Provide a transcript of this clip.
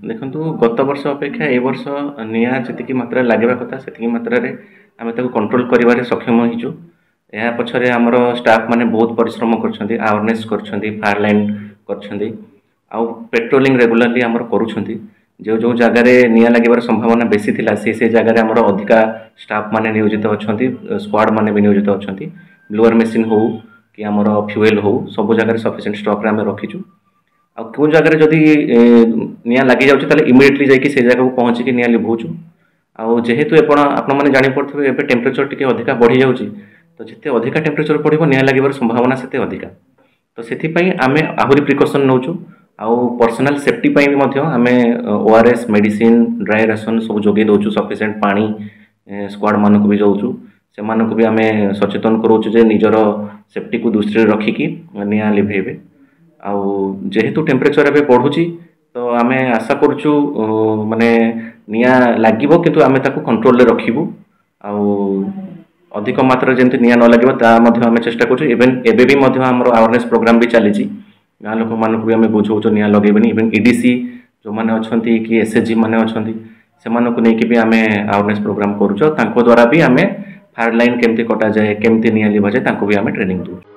देखंतु गत वर्ष अपेक्षा ए वर्ष निया जतिकी मात्रा लागेबा कथा सेतिकी मात्रा रे आमे ताको कंट्रोल करिवारे सक्षम होइछु। या पछरे हमर स्टाफ माने बहुत परिश्रम करछन्ती, अवेयरनेस करछन्ती, फायर लाइन करछन्ती आ पेट्रोलिंग रेगुलरली हमर करूछन्ती। जो जो जगह रे निया लागिबार संभावना बेसी थिला से जगह रे हमर अधिका स्टाफ माने नियोजित अछन्ती, स्क्वाड माने भी नियोजित अछन्ती। ब्लोअर मशीन हो कि हमर फ्यूएल हो सब जगह रे सफिशिएंट स्टॉक रे हमें रखिछु। आ को जगह जदि निया लगी जाउछि ताले इमिडिएटली जाई कि से जगह को पहुंची कि निया लिभौछु। आ जेहेतु आपण माने जानि पड़थबे एबे टेम्परेचर टिके अधिका बढ़ी जाउछि, तो जेते अधिका टेम्परेचर पड़िबो निया लागिबार संभावना सेते अधिका। तो सेथि पई आमे आहुरी प्रिकॉशन नउछु। आउ पर्सनल सेफ्टी पई भी मध्य आमे ओआरएस मेडिसिन ड्राई राशन सब जोगे दउछु, सफिशिएंट पानी स्क्वाड मान को भी जाउछु। से मान को भी आमे सचेतन करूछु जे निजर सेफ्टी को दृष्टि रखी कि निया लिभेबे। आउ जेहेतु टेम्परेचर एबे बढ़ुची तो आमे आशा करछु माने निया लागिबो किंतु आमे ताको कंट्रोल रे रखिबु। आउ अधिक मात्रा जेंति निया न लागिबो ता मध्य आमे चेष्टा करछु। इवन एबे भी मध्य हमर अवेयरनेस प्रोग्राम भी चलीची। गाँ लोक मान को भी आमे बुझौछु निया लगेबेनी। इवन ईडीसी जो माने अछंती कि एसएचजी माने अछंती से मान को नेकी भी आमे अवेयरनेस प्रोग्राम करूछु। तांको द्वारा भी आमे फायर लाइन केमती कटा जाए, केमती निया लिभा जाए तांको भी आमे ट्रेनिंग दउ।